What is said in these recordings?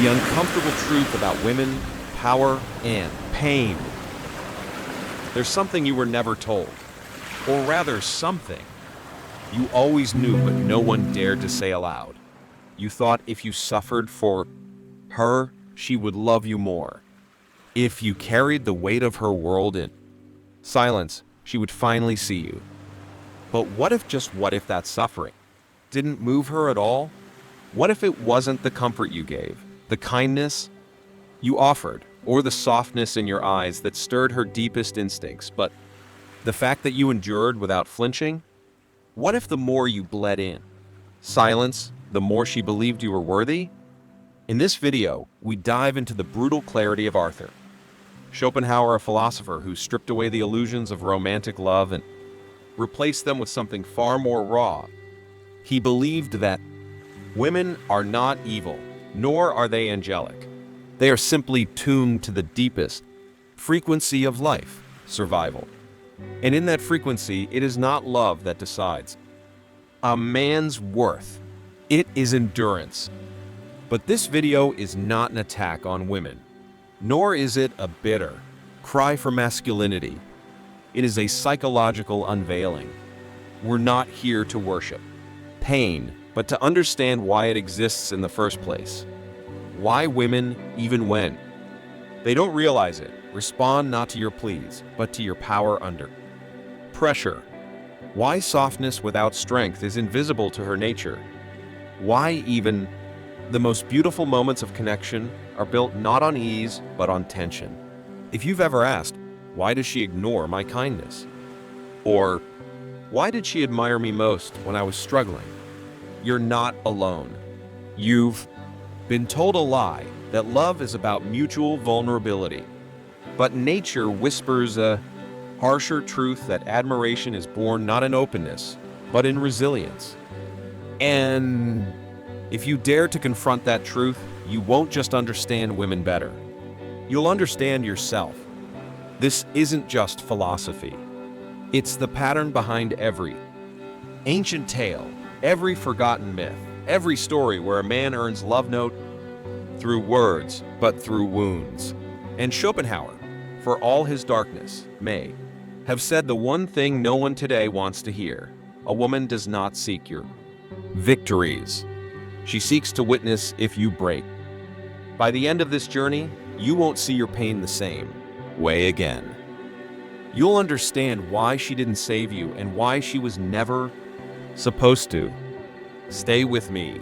The uncomfortable truth about women, power, and pain. There's something you were never told. Or rather, something you always knew but no one dared to say aloud. You thought if you suffered for her, she would love you more. If you carried the weight of her world in silence, she would finally see you. But what if that suffering didn't move her at all? What if it wasn't the comfort you gave, the kindness you offered, or the softness in your eyes that stirred her deepest instincts, but the fact that you endured without flinching? What if the more you bled in silence, the more she believed you were worthy? In this video, we dive into the brutal clarity of Arthur Schopenhauer, a philosopher who stripped away the illusions of romantic love and replaced them with something far more raw. He believed that women are not evil, nor are they angelic. They are simply tuned to the deepest frequency of life, survival. And in that frequency, it is not love that decides a man's worth. It is endurance. But this video is not an attack on women, nor is it a bitter cry for masculinity. It is a psychological unveiling. We're not here to worship pain, but to understand why it exists in the first place. Why women, even when they don't realize it, respond not to your pleas, but to your power under pressure. Why softness without strength is invisible to her nature. Why even the most beautiful moments of connection are built not on ease, but on tension. If you've ever asked, why does she ignore my kindness? Or, why did she admire me most when I was struggling? You're not alone. You've been told a lie that love is about mutual vulnerability. But nature whispers a harsher truth that admiration is born not in openness, but in resilience. And if you dare to confront that truth, you won't just understand women better. You'll understand yourself. This isn't just philosophy. It's the pattern behind every ancient tale, every forgotten myth, every story where a man earns love not through words, but through wounds. And Schopenhauer, for all his darkness, may have said the one thing no one today wants to hear. A woman does not seek your victories. She seeks to witness if you break. By the end of this journey, you won't see your pain the same way again. You'll understand why she didn't save you and why she was never supposed to. Stay with me.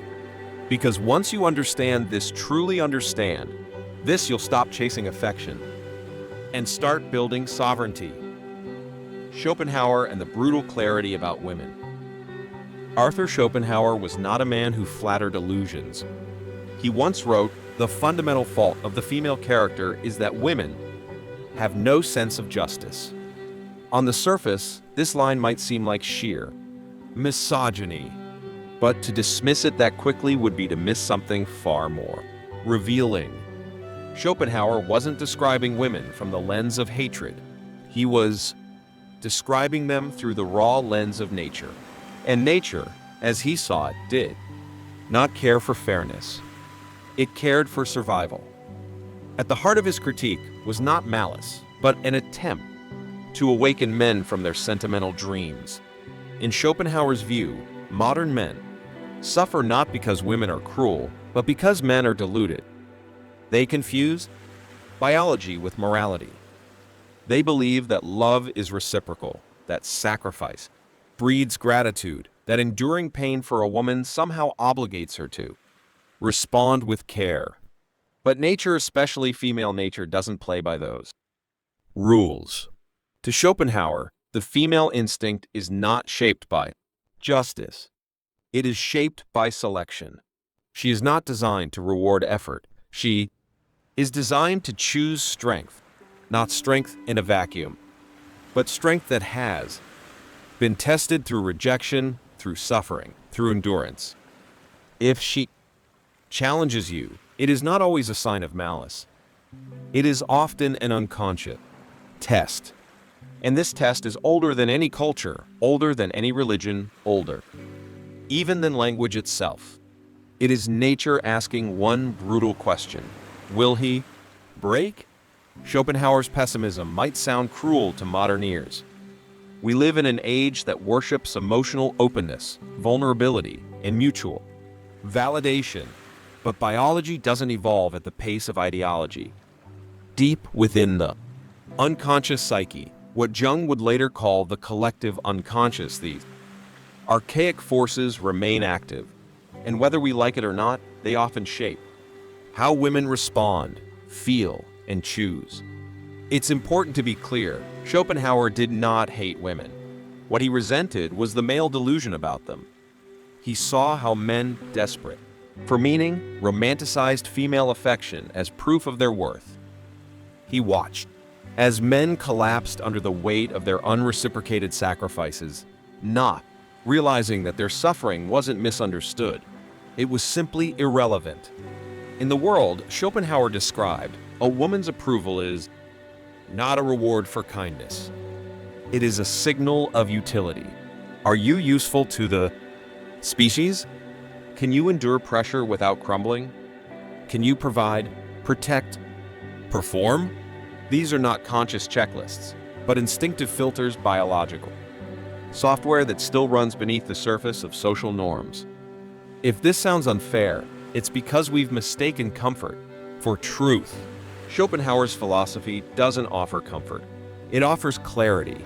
Because once you understand this, truly understand this, you'll stop chasing affection and start building sovereignty. Schopenhauer and the brutal clarity about women. Arthur Schopenhauer was not a man who flattered illusions. He once wrote, "The fundamental fault of the female character is that women have no sense of justice." On the surface, this line might seem like sheer misogyny, but to dismiss it that quickly would be to miss something far more revealing. Schopenhauer wasn't describing women from the lens of hatred. He was describing them through the raw lens of nature. And nature, as he saw it, did not care for fairness. It cared for survival. At the heart of his critique was not malice, but an attempt to awaken men from their sentimental dreams. In Schopenhauer's view, modern men suffer not because women are cruel, but because men are deluded. They confuse biology with morality. They believe that love is reciprocal, that sacrifice breeds gratitude, that enduring pain for a woman somehow obligates her to respond with care. But nature, especially female nature, doesn't play by those rules. To Schopenhauer, the female instinct is not shaped by justice. It is shaped by selection. She is not designed to reward effort. She is designed to choose strength, not strength in a vacuum, but strength that has been tested through rejection, through suffering, through endurance. If she challenges you, it is not always a sign of malice. It is often an unconscious test. And this test is older than any culture, older than any religion, older even than language itself. It is nature asking one brutal question: will he break? Schopenhauer's pessimism might sound cruel to modern ears. We live in an age that worships emotional openness, vulnerability, and mutual validation. But biology doesn't evolve at the pace of ideology. Deep within the unconscious psyche, what Jung would later call the collective unconscious, these archaic forces remain active. And whether we like it or not, they often shape how women respond, feel, and choose. It's important to be clear, Schopenhauer did not hate women. What he resented was the male delusion about them. He saw how men, desperate for meaning, romanticized female affection as proof of their worth. He watched as men collapsed under the weight of their unreciprocated sacrifices, not realizing that their suffering wasn't misunderstood. It was simply irrelevant. In the world Schopenhauer described, a woman's approval is not a reward for kindness. It is a signal of utility. Are you useful to the species? Can you endure pressure without crumbling? Can you provide, protect, perform? These are not conscious checklists, but instinctive filters, biological software that still runs beneath the surface of social norms. If this sounds unfair, it's because we've mistaken comfort for truth. Schopenhauer's philosophy doesn't offer comfort. It offers clarity.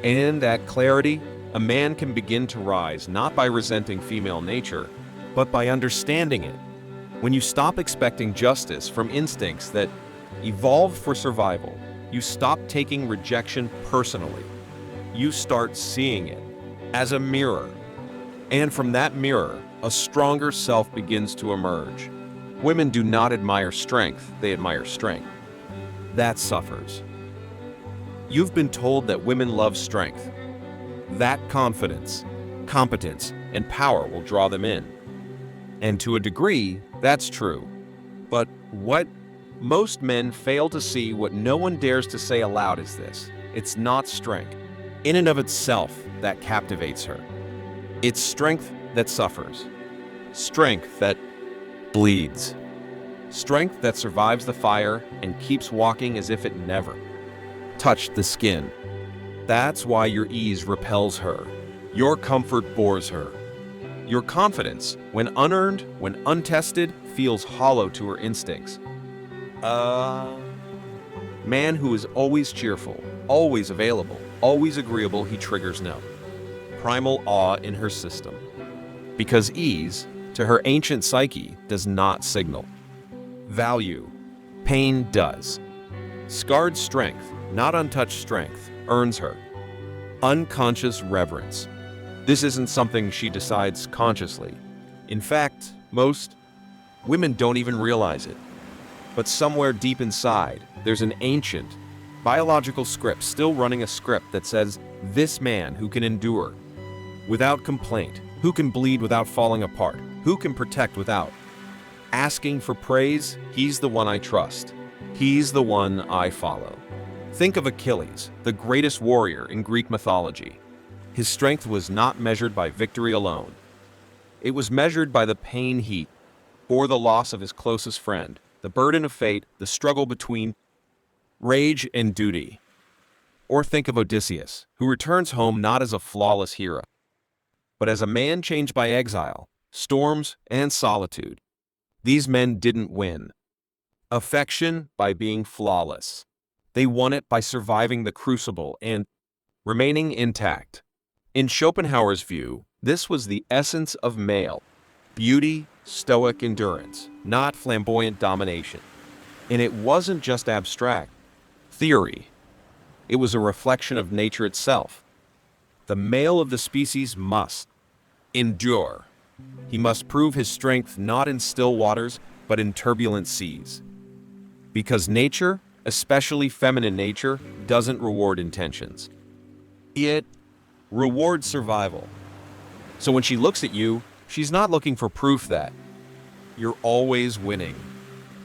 And in that clarity, a man can begin to rise not by resenting female nature, but by understanding it. When you stop expecting justice from instincts that evolved for survival, you stop taking rejection personally. You start seeing it as a mirror. And from that mirror, a stronger self begins to emerge. Women do not admire strength, they admire strength. That suffers. You've been told that women love strength. That confidence, competence, and power will draw them in. And to a degree, that's true. But what most men fail to see, what no one dares to say aloud, is this: it's not strength in and of itself that captivates her. It's strength that suffers. Strength that bleeds. Strength that survives the fire and keeps walking as if it never touched the skin. That's why your ease repels her. Your comfort bores her. Your confidence, when unearned, when untested, feels hollow to her instincts. Man who is always cheerful, always available, always agreeable, he triggers no primal awe in her system. Because ease, to her ancient psyche, does not signal value. Pain does. Scarred strength, not untouched strength, earns her unconscious reverence. This isn't something she decides consciously. In fact, most women don't even realize it. But somewhere deep inside, there's an ancient, biological script still running, a script that says, this man who can endure without complaint, who can bleed without falling apart, who can protect without asking for praise, he's the one I trust. He's the one I follow. Think of Achilles, the greatest warrior in Greek mythology. His strength was not measured by victory alone. It was measured by the pain he bore, the loss of his closest friend, the burden of fate, the struggle between rage and duty. Or think of Odysseus, who returns home not as a flawless hero, but as a man changed by exile, storms, and solitude. These men didn't win affection by being flawless. They won it by surviving the crucible and remaining intact. In Schopenhauer's view, this was the essence of male beauty, stoic endurance, not flamboyant domination. And it wasn't just abstract theory. It was a reflection of nature itself. The male of the species must endure. He must prove his strength not in still waters, but in turbulent seas. Because nature, especially feminine nature, doesn't reward intentions. It rewards survival. So when she looks at you, she's not looking for proof that you're always winning.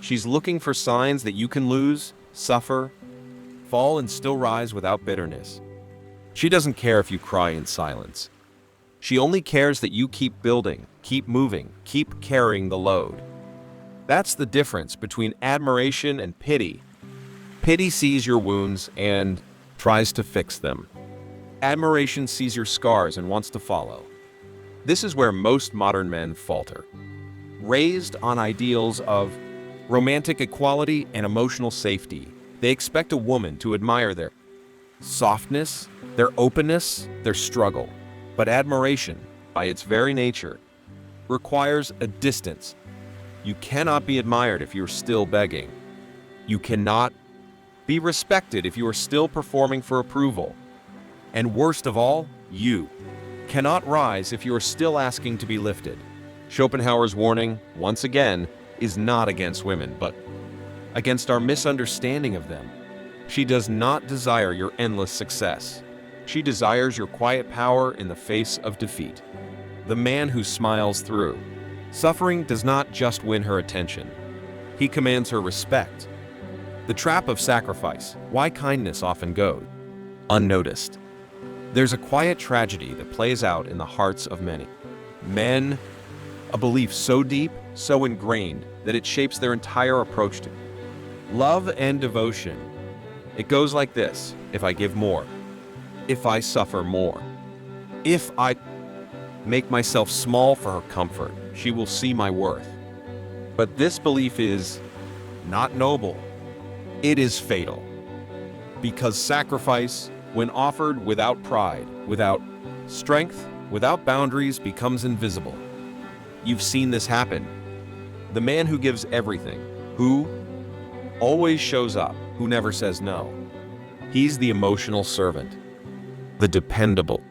She's looking for signs that you can lose, suffer, fall, and still rise without bitterness. She doesn't care if you cry in silence. She only cares that you keep building, keep moving, keep carrying the load. That's the difference between admiration and pity. Pity sees your wounds and tries to fix them. Admiration sees your scars and wants to follow. This is where most modern men falter. Raised on ideals of romantic equality and emotional safety, they expect a woman to admire their softness, their openness, their struggle. But admiration, by its very nature, requires a distance. You cannot be admired if you're still begging. You cannot be respected if you are still performing for approval. And worst of all, you cannot rise if you are still asking to be lifted. Schopenhauer's warning, once again, is not against women, but against our misunderstanding of them. She does not desire your endless success. She desires your quiet power in the face of defeat. The man who smiles through suffering does not just win her attention. He commands her respect. The trap of sacrifice, why kindness often goes unnoticed. There's a quiet tragedy that plays out in the hearts of many men, a belief so deep, so ingrained, that it shapes their entire approach to love and devotion. It goes like this: if I give more, if I suffer more, if I make myself small for her comfort, she will see my worth. But this belief is not noble. It is fatal. Because sacrifice, when offered without pride, without strength, without boundaries, becomes invisible. You've seen this happen. The man who gives everything, who always shows up, who never says no. He's the emotional servant, the dependable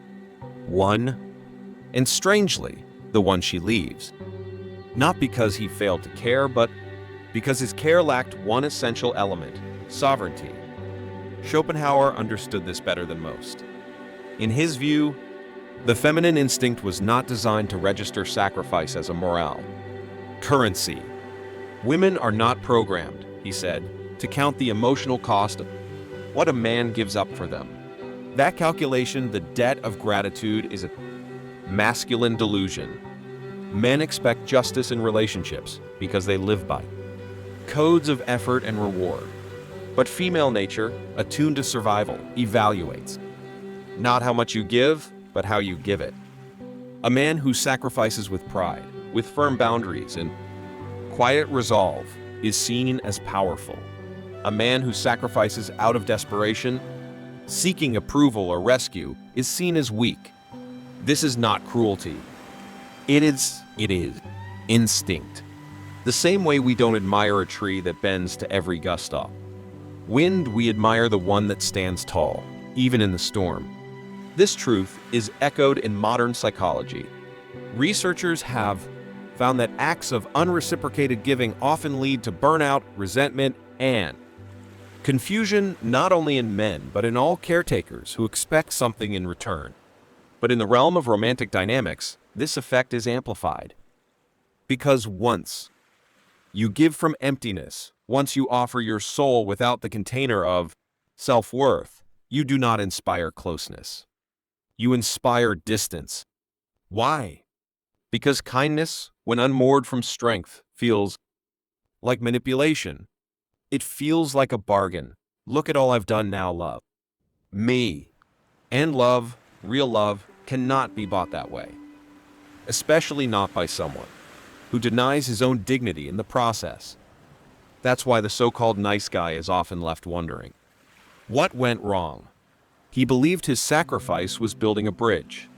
one, and strangely, the one she leaves. Not because he failed to care, but because his care lacked one essential element: sovereignty. Schopenhauer understood this better than most. In his view, the feminine instinct was not designed to register sacrifice as a morale currency. Women are not programmed, he said, to count the emotional cost of what a man gives up for them. That calculation, the debt of gratitude, is a masculine delusion. Men expect justice in relationships because they live by codes of effort and reward. But female nature, attuned to survival, evaluates not how much you give, but how you give it. A man who sacrifices with pride, with firm boundaries and quiet resolve, is seen as powerful. A man who sacrifices out of desperation, seeking approval or rescue, is seen as weak. This is not cruelty. It is instinct. The same way we don't admire a tree that bends to every gust of wind, we admire the one that stands tall, even in the storm. This truth is echoed in modern psychology. Researchers have found that acts of unreciprocated giving often lead to burnout, resentment, and confusion, not only in men, but in all caretakers who expect something in return. But in the realm of romantic dynamics, this effect is amplified. Because once you give from emptiness, once you offer your soul without the container of self-worth, you do not inspire closeness. You inspire distance. Why? Because kindness, when unmoored from strength, feels like manipulation. It feels like a bargain. Look at all I've done now, love me. And love, real love, cannot be bought that way. Especially not by someone who denies his own dignity in the process. That's why the so-called nice guy is often left wondering, what went wrong? He believed his sacrifice was building a bridge.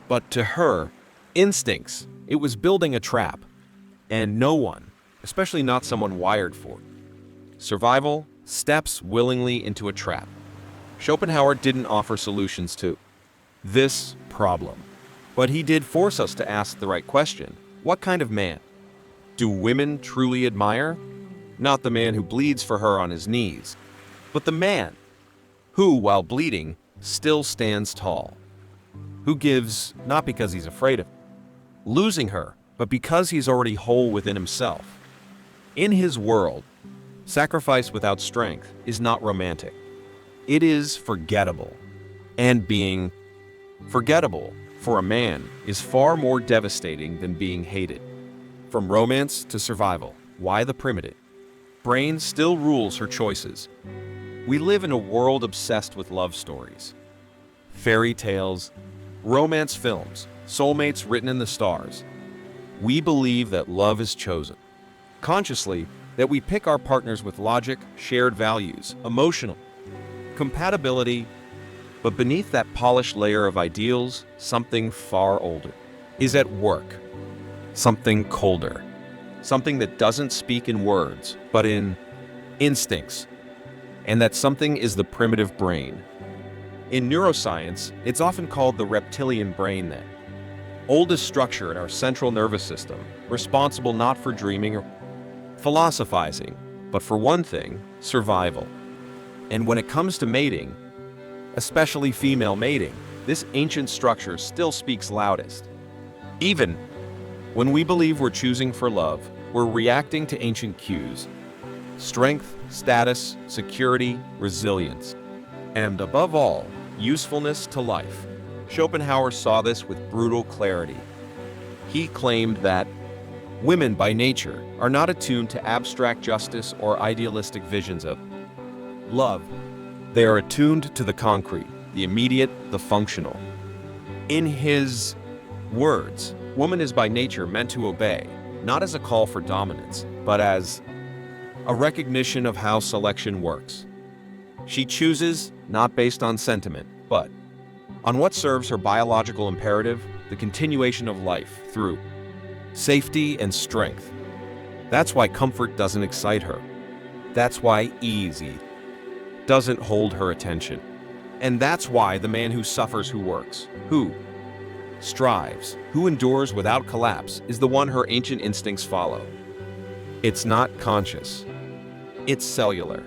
But to her instincts, it was building a trap. And no one, especially not someone wired for it, survival steps willingly into a trap. Schopenhauer didn't offer solutions to this problem, but he did force us to ask the right question. What kind of man do women truly admire? Not the man who bleeds for her on his knees, but the man who, while bleeding, still stands tall. Who gives not because he's afraid of losing her, but because he's already whole within himself. In his world, sacrifice without strength is not romantic. It is forgettable. And being forgettable for a man is far more devastating than being hated. From romance to survival, why the primitive brain still rules her choices. We live in a world obsessed with love stories, fairy tales, romance films, soulmates written in the stars. We believe that love is chosen, consciously, that we pick our partners with logic, shared values, emotional compatibility, but beneath that polished layer of ideals, something far older is at work. Something colder. Something that doesn't speak in words, but in instincts. And that something is the primitive brain. In neuroscience, it's often called the reptilian brain, that oldest structure in our central nervous system, responsible not for dreaming or philosophizing, but for one thing, survival. And when it comes to mating, especially female mating, this ancient structure still speaks loudest. Even when we believe we're choosing for love, we're reacting to ancient cues. Strength, status, security, resilience, and above all, usefulness to life. Schopenhauer saw this with brutal clarity. He claimed that women by nature are not attuned to abstract justice or idealistic visions of love. They are attuned to the concrete, the immediate, the functional. In his words, woman is by nature meant to obey, not as a call for dominance, but as a recognition of how selection works. She chooses not based on sentiment, but on what serves her biological imperative, the continuation of life through safety and strength. That's why comfort doesn't excite her. That's why easy doesn't hold her attention. And that's why the man who suffers, who works, who strives, who endures without collapse, is the one her ancient instincts follow. It's not conscious. It's cellular.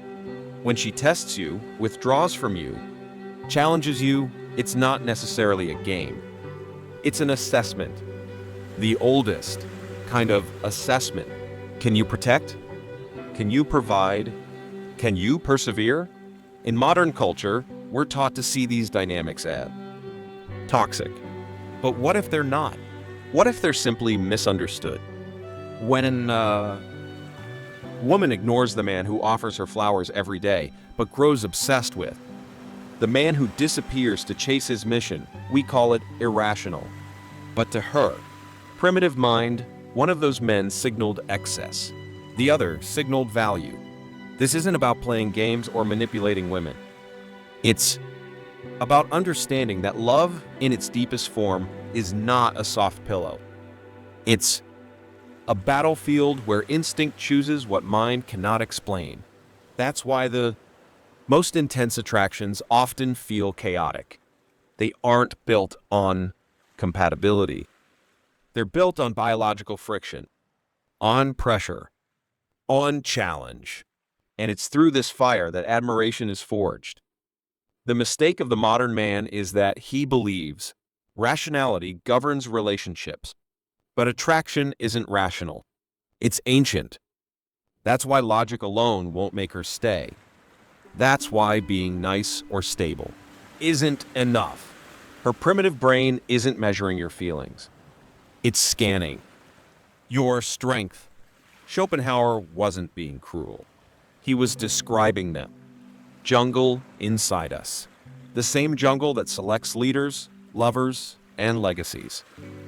When she tests you, withdraws from you, challenges you, it's not necessarily a game. It's an assessment. The oldest kind of assessment. Can you protect? Can you provide? Can you persevere? In modern culture, we're taught to see these dynamics as toxic. But what if they're not? What if they're simply misunderstood? When a woman ignores the man who offers her flowers every day, but grows obsessed with the man who disappears to chase his mission, we call it irrational. But to her primitive mind, one of those men signaled excess. The other signaled value. This isn't about playing games or manipulating women. It's about understanding that love, in its deepest form, is not a soft pillow. It's a battlefield where instinct chooses what mind cannot explain. That's why the most intense attractions often feel chaotic. They aren't built on compatibility. They're built on biological friction, on pressure, on challenge. And it's through this fire that admiration is forged. The mistake of the modern man is that he believes rationality governs relationships. But attraction isn't rational. It's ancient. That's why logic alone won't make her stay. That's why being nice or stable isn't enough. Her primitive brain isn't measuring your feelings. It's scanning your strength. Schopenhauer wasn't being cruel. He was describing them. Jungle inside us. The same jungle that selects leaders, lovers, and legacies.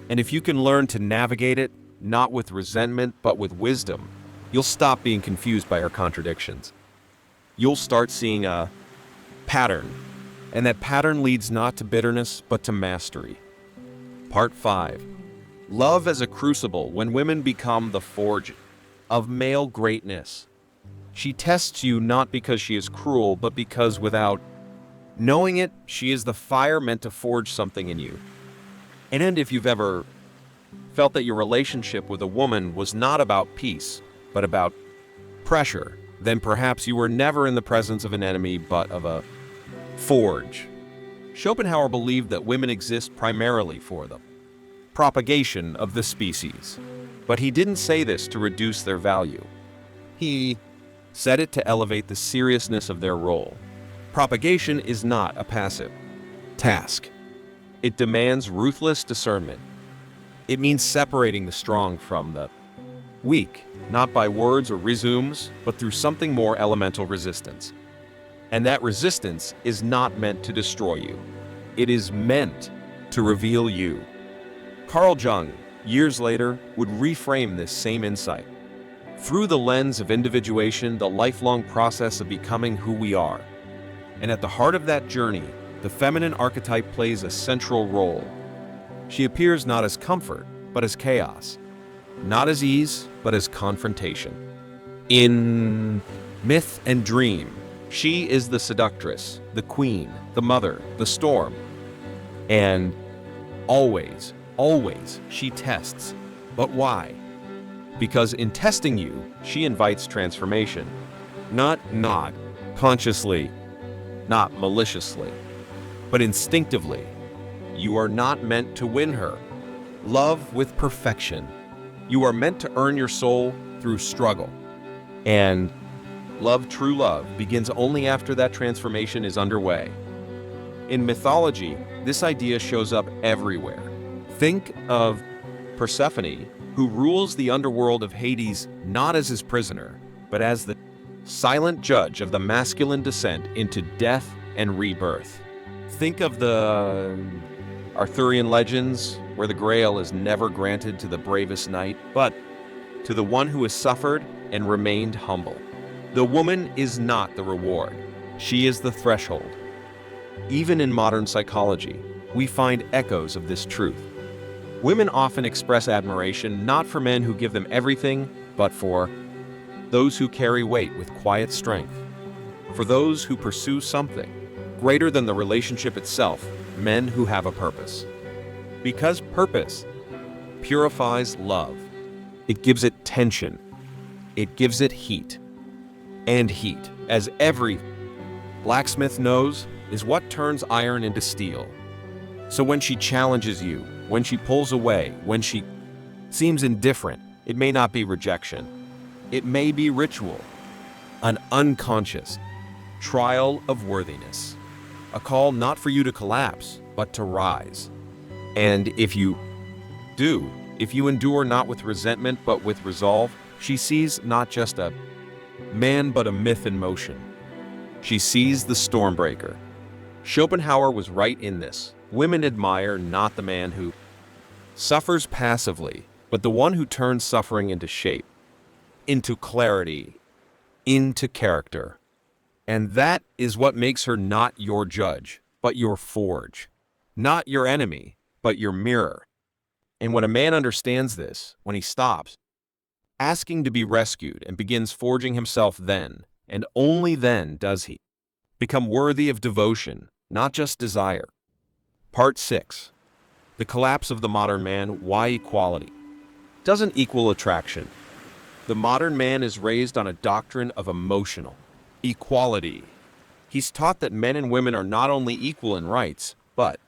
And if you can learn to navigate it, not with resentment, but with wisdom, you'll stop being confused by her contradictions. You'll start seeing a pattern, and that pattern leads not to bitterness, but to mastery. Part 5. Love as a crucible when women become the forge of male greatness. She tests you not because she is cruel, but because without knowing it, she is the fire meant to forge something in you. And if you've ever felt that your relationship with a woman was not about peace, but about pressure, then perhaps you were never in the presence of an enemy, but of a forge. Schopenhauer believed that women exist primarily for the propagation of the species. But he didn't say this to reduce their value. He said it to elevate the seriousness of their role. Propagation is not a passive task. It demands ruthless discernment. It means separating the strong from the weak, not by words or resumes, but through something more elemental resistance. And that resistance is not meant to destroy you. It is meant to reveal you. Carl Jung, years later, would reframe this same insight. Through the lens of individuation, the lifelong process of becoming who we are. And at the heart of that journey, the feminine archetype plays a central role. She appears not as comfort, but as chaos. Not as ease, but as confrontation. In myth and dream, she is the seductress, the queen, the mother, the storm. And always, always, she tests. But why? Because in testing you, she invites transformation. Not consciously, not maliciously, but instinctively. You are not meant to win her. Love with perfection. You are meant to earn your soul through struggle. And love, true love, begins only after that transformation is underway. In mythology, this idea shows up everywhere. Think of Persephone, who rules the underworld of Hades not as his prisoner, but as the silent judge of the masculine descent into death and rebirth. Think of the Arthurian legends, where the Grail is never granted to the bravest knight, but to the one who has suffered and remained humble. The woman is not the reward. She is the threshold. Even in modern psychology, we find echoes of this truth. Women often express admiration not for men who give them everything, but for those who carry weight with quiet strength, for those who pursue something greater than the relationship itself, men who have a purpose. Because purpose purifies love. It gives it tension. It gives it heat. And heat, as every blacksmith knows, is what turns iron into steel. So when she challenges you, when she pulls away, when she seems indifferent, it may not be rejection. It may be ritual, an unconscious trial of worthiness, a call not for you to collapse, but to rise. And if you do, if you endure not with resentment, but with resolve, she sees not just a man, but a myth in motion. She sees the stormbreaker. Schopenhauer was right in this. Women admire not the man who suffers passively, but the one who turns suffering into shape, into clarity, into character. And that is what makes her not your judge, but your forge. Not your enemy, but your mirror. And when a man understands this, when he stops asking to be rescued and begins forging himself, then, and only then, does he become worthy of devotion, not just desire. Part 6. The collapse of the modern man. Why equality doesn't equal attraction. The modern man is raised on a doctrine of emotional equality. He's taught that men and women are not only equal in rights, but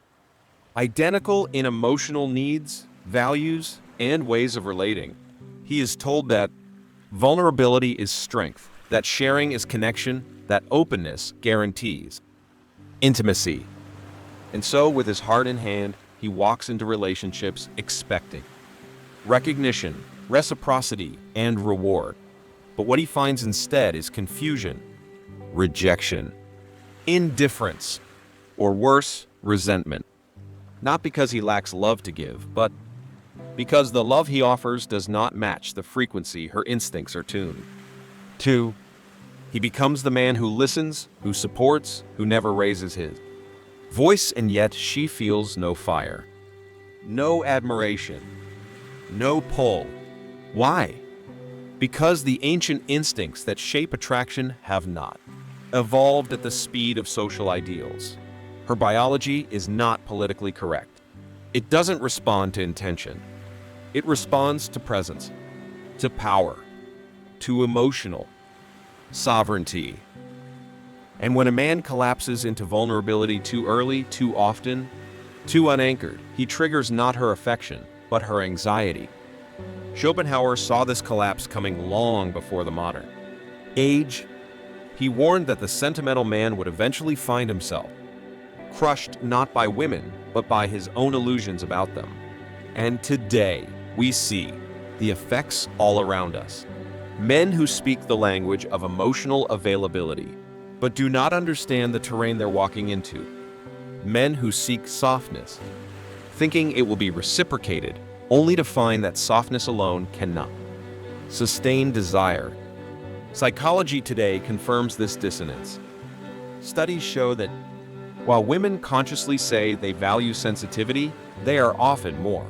identical in emotional needs, values, and ways of relating. He is told that vulnerability is strength, that sharing is connection, that openness guarantees intimacy. And so, with his heart in hand, he walks into relationships expecting recognition, reciprocity, and reward. But what he finds instead is confusion, rejection, indifference, or worse, resentment. Not because he lacks love to give, but because the love he offers does not match the frequency her instincts are tuned to. He becomes the man who listens, who supports, who never raises his voice, and yet she feels no fire, no admiration, no pull. Why? Because the ancient instincts that shape attraction have not evolved at the speed of social ideals. Her biology is not politically correct. It doesn't respond to intention. It responds to presence, to power, to emotional sovereignty. And when a man collapses into vulnerability too early, too often, too unanchored, he triggers not her affection, but her anxiety. Schopenhauer saw this collapse coming long before the modern age. He warned that the sentimental man would eventually find himself crushed not by women, but by his own illusions about them. And today, we see the effects all around us. Men who speak the language of emotional availability, but do not understand the terrain they're walking into. Men who seek softness, thinking it will be reciprocated, only to find that softness alone cannot sustain desire. Psychology today confirms this dissonance. Studies show that while women consciously say they value sensitivity, they are often more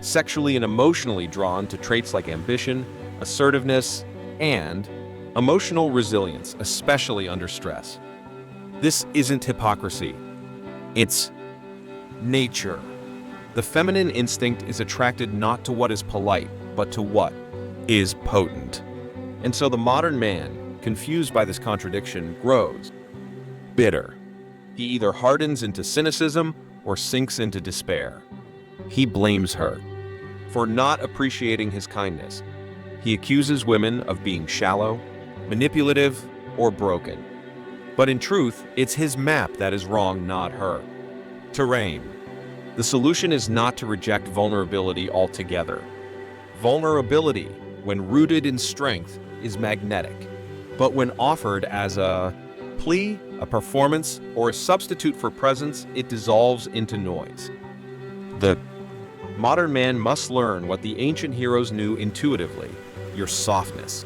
sexually and emotionally drawn to traits like ambition, assertiveness, and emotional resilience, especially under stress. This isn't hypocrisy. It's nature. The feminine instinct is attracted not to what is polite, but to what is potent. And so the modern man, confused by this contradiction, grows bitter. He either hardens into cynicism or sinks into despair. He blames her for not appreciating his kindness. He accuses women of being shallow, manipulative, or broken. But in truth, it's his map that is wrong, not her. Terrain. The solution is not to reject vulnerability altogether. Vulnerability, when rooted in strength, is magnetic. But when offered as a plea, a performance, or a substitute for presence, it dissolves into noise. The modern man must learn what the ancient heroes knew intuitively. Your softness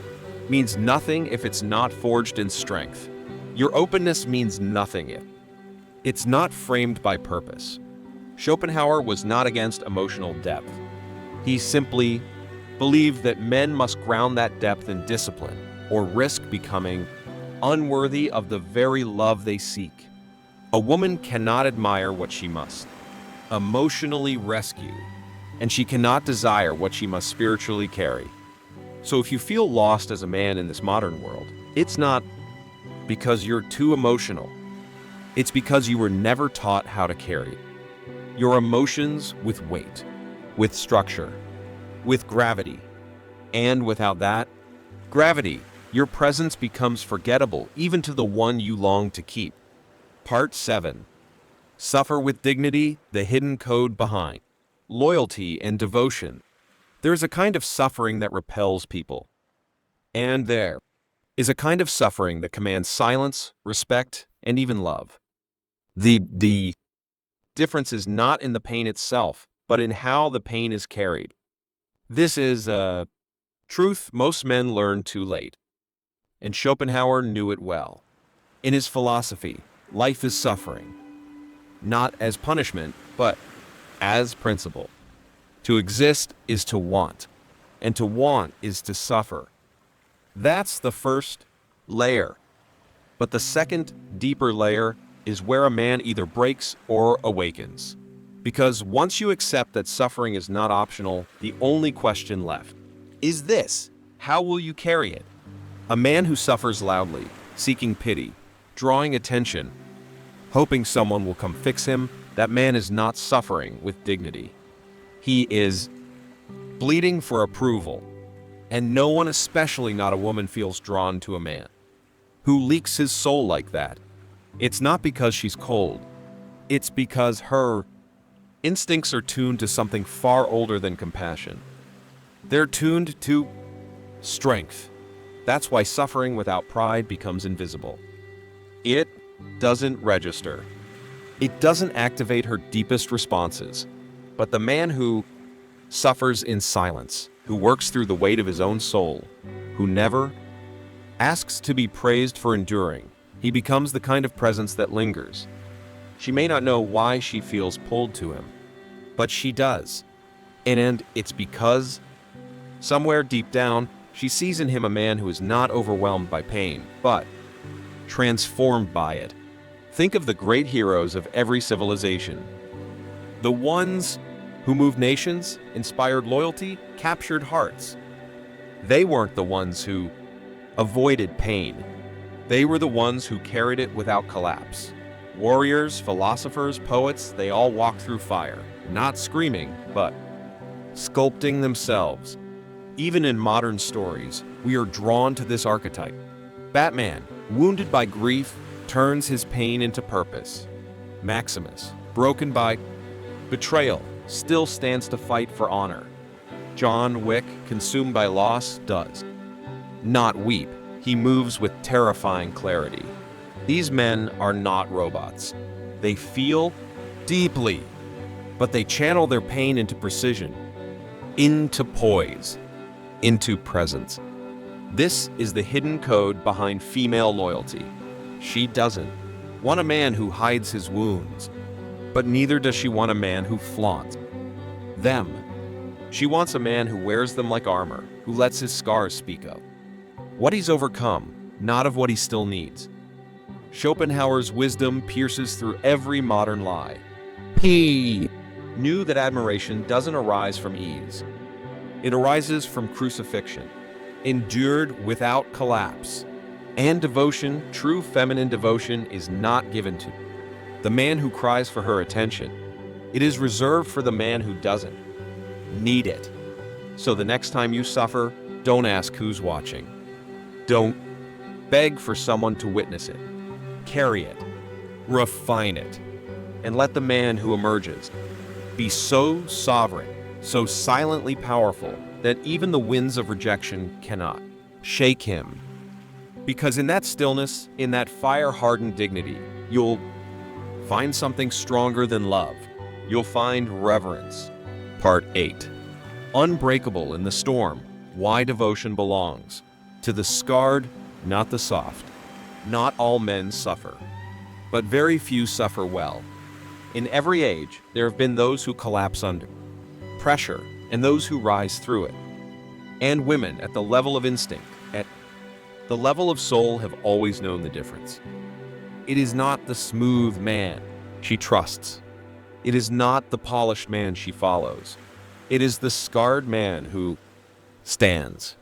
means nothing if it's not forged in strength. Your openness means nothing if it's not framed by purpose. Schopenhauer was not against emotional depth. He simply believed that men must ground that depth in discipline, or risk becoming unworthy of the very love they seek. A woman cannot admire what she must emotionally rescue, and she cannot desire what she must spiritually carry. So if you feel lost as a man in this modern world, it's not because you're too emotional. It's because you were never taught how to carry your emotions with weight, with structure, with gravity. And without that gravity, your presence becomes forgettable even to the one you long to keep. Part 7. Suffer with dignity, the hidden code behind loyalty and devotion. There is a kind of suffering that repels people. And there is a kind of suffering that commands silence, respect, and even love. The difference is not in the pain itself, but in how the pain is carried. This is a truth most men learn too late, and Schopenhauer knew it well. In his philosophy, life is suffering, not as punishment, but as principle. To exist is to want, and to want is to suffer. That's the first layer. But the second, deeper layer is where a man either breaks or awakens. Because once you accept that suffering is not optional, the only question left is this: how will you carry it? A man who suffers loudly, seeking pity, drawing attention, hoping someone will come fix him, that man is not suffering with dignity. He is bleeding for approval. And no one, especially not a woman, feels drawn to a man who leaks his soul like that. It's not because she's cold. It's because her instincts are tuned to something far older than compassion. They're tuned to strength. That's why suffering without pride becomes invisible. It doesn't register. It doesn't activate her deepest responses. But the man who suffers in silence, who works through the weight of his own soul, who never asks to be praised for enduring, he becomes the kind of presence that lingers. She may not know why she feels pulled to him, but she does. And it's because, somewhere deep down, she sees in him a man who is not overwhelmed by pain, but transformed by it. Think of the great heroes of every civilization. The ones who moved nations, inspired loyalty, captured hearts. They weren't the ones who avoided pain. They were the ones who carried it without collapse. Warriors, philosophers, poets, they all walked through fire, not screaming, but sculpting themselves. Even in modern stories, we are drawn to this archetype. Batman, wounded by grief, turns his pain into purpose. Maximus, broken by betrayal, still stands to fight for honor. John Wick, consumed by loss, does not weep. He moves with terrifying clarity. These men are not robots. They feel deeply, but they channel their pain into precision, into poise, into presence. This is the hidden code behind female loyalty. She doesn't want a man who hides his wounds, but neither does she want a man who flaunts them. She wants a man who wears them like armor, who lets his scars speak of what he's overcome, not of what he still needs. Schopenhauer's wisdom pierces through every modern lie. He knew that admiration doesn't arise from ease. It arises from crucifixion, endured without collapse. And devotion, true feminine devotion, is not given to the man who cries for her attention. It is reserved for the man who doesn't need it. So the next time you suffer, don't ask who's watching. Don't beg for someone to witness it. Carry it, refine it, and let the man who emerges be so sovereign, so silently powerful, that even the winds of rejection cannot shake him. Because in that stillness, in that fire-hardened dignity, you'll find something stronger than love. You'll find reverence. Part 8. Unbreakable in the storm. Why devotion belongs to the scarred, not the soft. Not all men suffer, but very few suffer well. In every age, there have been those who collapse under pressure and those who rise through it. And women at the level of instinct, at the level of soul, have always known the difference. It is not the smooth man she trusts. It is not the polished man she follows. It is the scarred man who stands.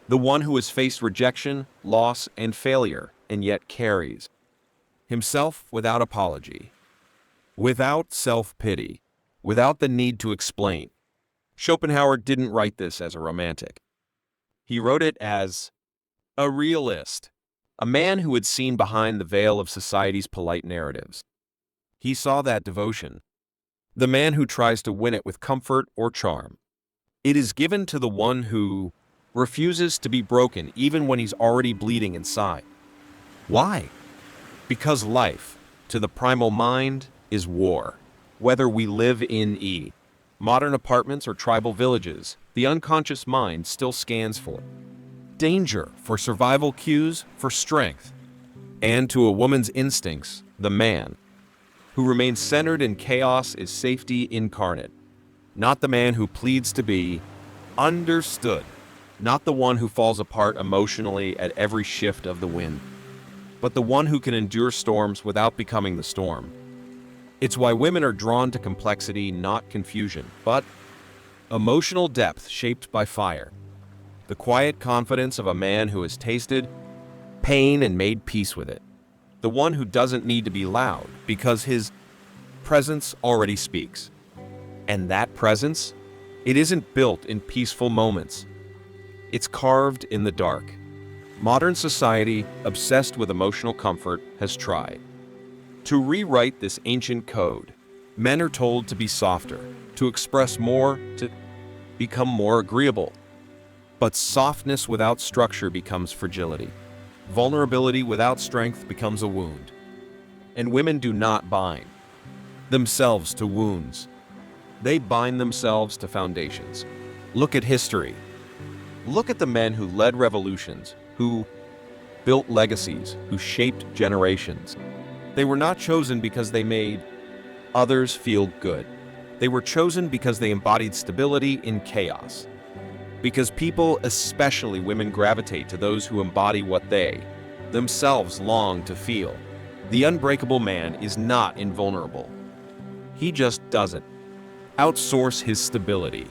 The one who has faced rejection, loss, and failure, and yet carries himself without apology, without self-pity, without the need to explain. Schopenhauer didn't write this as a romantic. He wrote it as a realist, a man who had seen behind the veil of society's polite narratives. He saw that devotion, the man who tries to win it with comfort or charm. It is given to the one who refuses to be broken even when he's already bleeding inside. Why? Because life, to the primal mind, is war. Whether we live in modern apartments or tribal villages, the unconscious mind still scans for danger, for survival cues, for strength. And to a woman's instincts, the man who remains centered in chaos is safety incarnate. Not the man who pleads to be understood. Not the one who falls apart emotionally at every shift of the wind, but the one who can endure storms without becoming the storm. It's why women are drawn to complexity, not confusion, but emotional depth shaped by fire. The quiet confidence of a man who has tasted pain and made peace with it. The one who doesn't need to be loud because his presence already speaks. And that presence, it isn't built in peaceful moments. It's carved in the dark. Modern society, obsessed with emotional comfort, has tried to rewrite this ancient code. Men are told to be softer, to express more, to become more agreeable. But softness without structure becomes fragility. Vulnerability without strength becomes a wound. And women do not bind themselves to wounds. They bind themselves to foundations. Look at history. Look at the men who led revolutions, who built legacies, who shaped generations. They were not chosen because they made others feel good. They were chosen because they embodied stability in chaos. Because people, especially women, gravitate to those who embody what they themselves long to feel. The unbreakable man is not invulnerable. He just doesn't outsource his stability.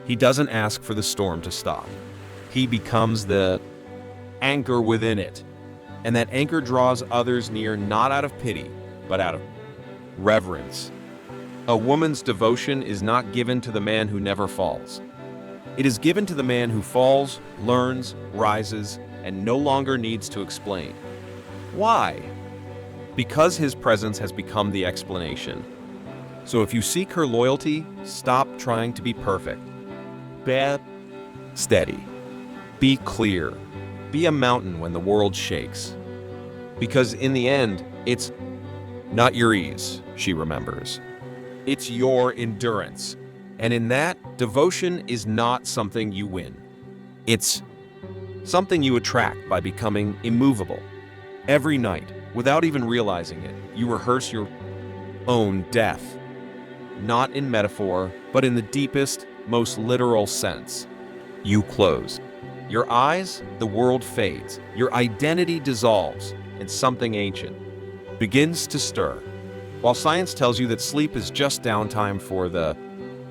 He doesn't ask for the storm to stop. He becomes the anchor within it. And that anchor draws others near not out of pity, but out of reverence. A woman's devotion is not given to the man who never falls. It is given to the man who falls, learns, rises, and no longer needs to explain. Why? because his presence has become the explanation. So if you seek her loyalty, stop trying to be perfect. Be steady. Be clear. Be a mountain when the world shakes. Because in the end, it's not your ease, she remembers. It's your endurance. And in that, devotion is not something you win. It's something you attract by becoming immovable. Every night, without even realizing it, you rehearse your own death. Not in metaphor, but in the deepest, most literal sense. You close your eyes, the world fades. Your identity dissolves, and something ancient begins to stir. While science tells you that sleep is just downtime for the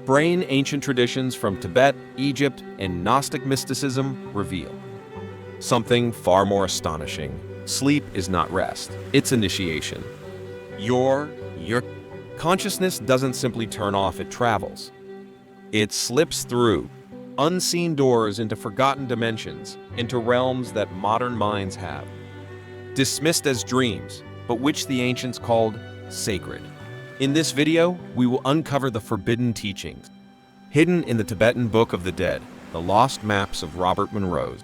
brain, ancient traditions from Tibet, Egypt, and Gnostic mysticism reveal something far more astonishing. Sleep is not rest, it's initiation. Your consciousness doesn't simply turn off, it travels. It slips through unseen doors into forgotten dimensions, into realms that modern minds have dismissed as dreams, but which the ancients called sacred. In this video, we will uncover the forbidden teachings hidden in the Tibetan Book of the Dead, the lost maps of Robert Monroe's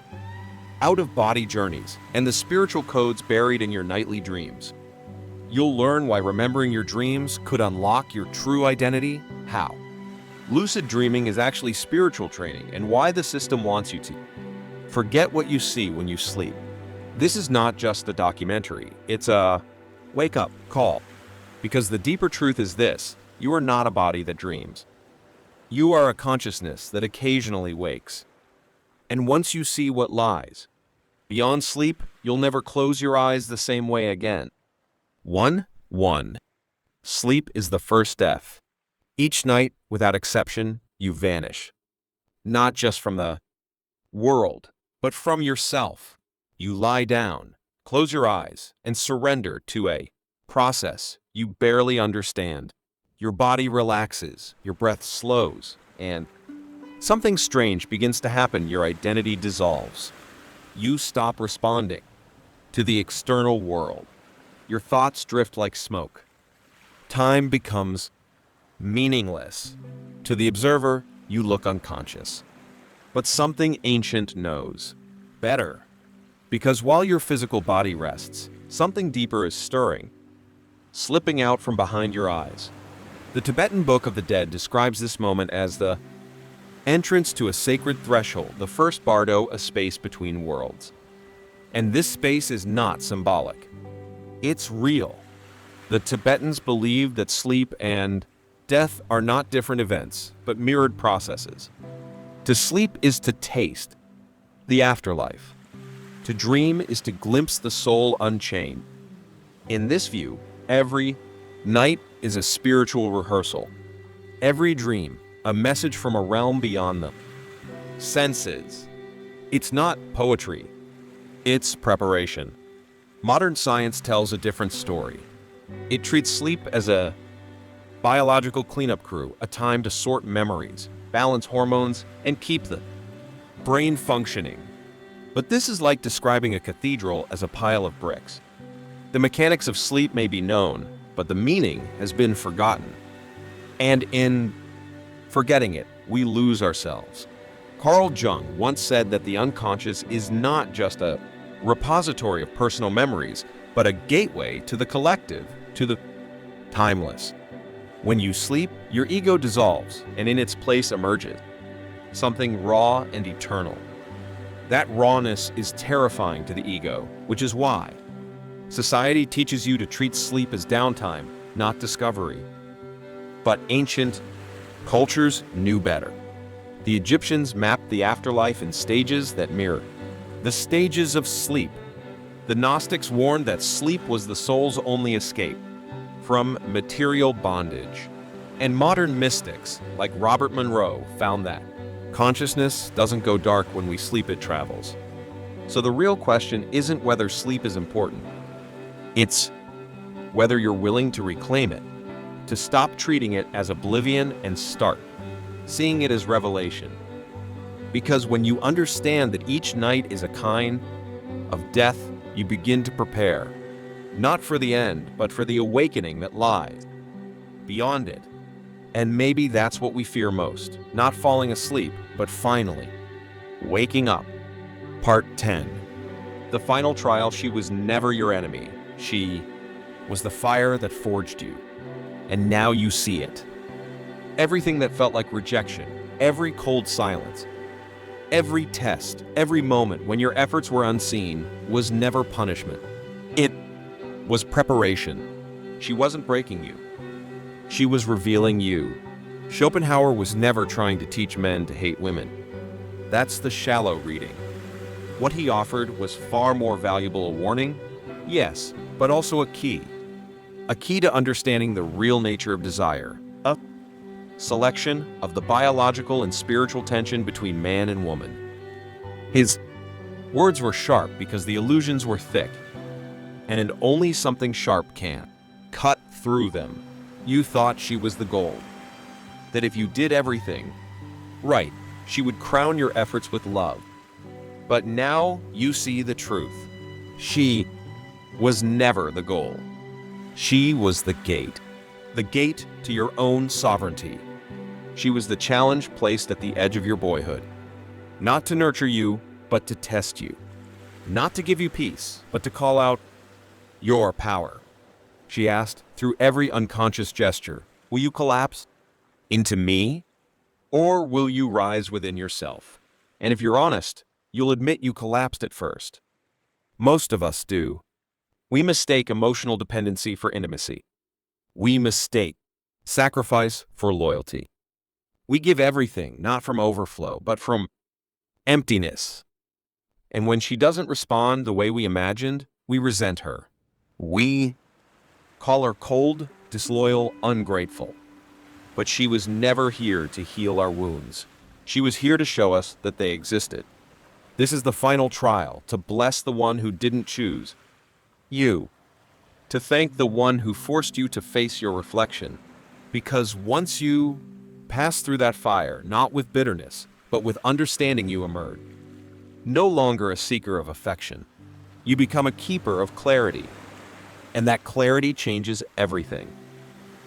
out-of-body journeys, and the spiritual codes buried in your nightly dreams. You'll learn why remembering your dreams could unlock your true identity, how lucid dreaming is actually spiritual training, and why the system wants you to forget what you see when you sleep. This is not just a documentary, it's a wake-up call. Because the deeper truth is this: you are not a body that dreams. You are a consciousness that occasionally wakes. And once you see what lies beyond sleep, you'll never close your eyes the same way again. 1. Sleep is the first death. Each night, without exception, you vanish. Not just from the world, but from yourself. You lie down, close your eyes, and surrender to a process you barely understand. Your body relaxes, your breath slows, and something strange begins to happen. Your identity dissolves. You stop responding to the external world. Your thoughts drift like smoke. Time becomes meaningless. To the observer, you look unconscious. But something ancient knows better. Because while your physical body rests, something deeper is stirring, slipping out from behind your eyes. The Tibetan Book of the Dead describes this moment as the entrance to a sacred threshold, the first bardo, a space between worlds. And this space is not symbolic. It's real. The Tibetans believed that sleep and death are not different events, but mirrored processes. To sleep is to taste the afterlife. To dream is to glimpse the soul unchained. In this view, every night is a spiritual rehearsal. Every dream, a message from a realm beyond the senses. It's not poetry. It's preparation. Modern science tells a different story. It treats sleep as a biological cleanup crew, a time to sort memories, balance hormones, and keep the brain functioning. But this is like describing a cathedral as a pile of bricks. The mechanics of sleep may be known, but the meaning has been forgotten. And in forgetting it, we lose ourselves. Carl Jung once said that the unconscious is not just a repository of personal memories, but a gateway to the collective, to the timeless. When you sleep, your ego dissolves, and in its place emerges something raw and eternal. That rawness is terrifying to the ego, which is why society teaches you to treat sleep as downtime, not discovery. But ancient cultures knew better. The Egyptians mapped the afterlife in stages that mirrored the stages of sleep. The Gnostics warned that sleep was the soul's only escape from material bondage. And modern mystics, like Robert Monroe, found that consciousness doesn't go dark when we sleep, it travels. So the real question isn't whether sleep is important. It's whether you're willing to reclaim it, to stop treating it as oblivion and start seeing it as revelation. Because when you understand that each night is a kind of death, you begin to prepare Not for the end, but for the awakening that lies beyond it. And maybe that's what we fear most. Not falling asleep, but finally waking up. Part 10. The final trial. She was never your enemy. She was the fire that forged you. And now you see it. Everything that felt like rejection, every cold silence, every test, every moment when your efforts were unseen was never punishment. It was preparation. She wasn't breaking you. She was revealing you. Schopenhauer was never trying to teach men to hate women. That's the shallow reading. What he offered was far more valuable a warning, yes, but also a key. A key to understanding the real nature of desire. A selection of the biological and spiritual tension between man and woman. His words were sharp because the illusions were thick, and only something sharp can cut through them. You thought she was the goal. That if you did everything right, she would crown your efforts with love. But now you see the truth. She was never the goal. She was the gate to your own sovereignty. She was the challenge placed at the edge of your boyhood. Not to nurture you, but to test you. Not to give you peace, but to call out your power. She asked through every unconscious gesture, will you collapse into me? Or will you rise within yourself? And if you're honest, you'll admit you collapsed at first. Most of us do. We mistake emotional dependency for intimacy. We mistake sacrifice for loyalty. We give everything, not from overflow, but from emptiness. And when she doesn't respond the way we imagined, we resent her. We call her cold, disloyal, ungrateful. But she was never here to heal our wounds. She was here to show us that they existed. This is the final trial, to bless the one who didn't choose you, to thank the one who forced you to face your reflection. Because once you pass through that fire, not with bitterness, but with understanding, you emerge. No longer a seeker of affection. You become a keeper of clarity. And that clarity changes everything.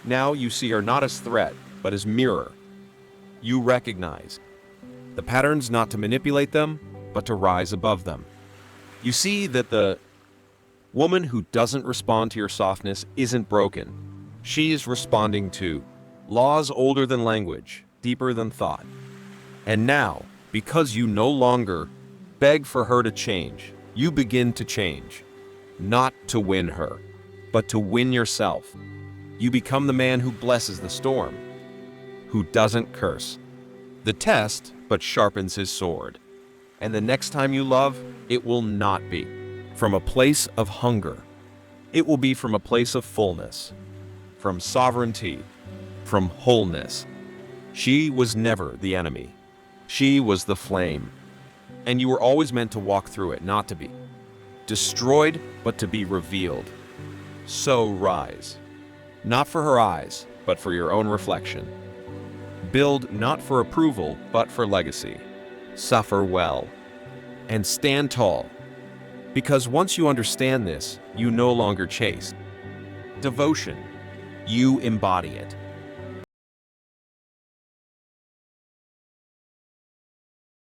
Now you see her not as threat, but as mirror. You recognize the patterns, not to manipulate them, but to rise above them. You see that the woman who doesn't respond to your softness isn't broken. She is responding to laws older than language, deeper than thought. And now, because you no longer beg for her to change, you begin to change. Not to win her, but to win yourself. You become the man who blesses the storm, who doesn't curse the test, but sharpens his sword. And the next time you love, it will not be from a place of hunger. It will be from a place of fullness, from sovereignty, from wholeness. She was never the enemy. She was the flame. And you were always meant to walk through it, not to be destroyed, but to be revealed. So rise, not for her eyes, but for your own reflection. Build not for approval, but for legacy. Suffer well, and stand tall. Because once you understand this, you no longer chase devotion. You embody it.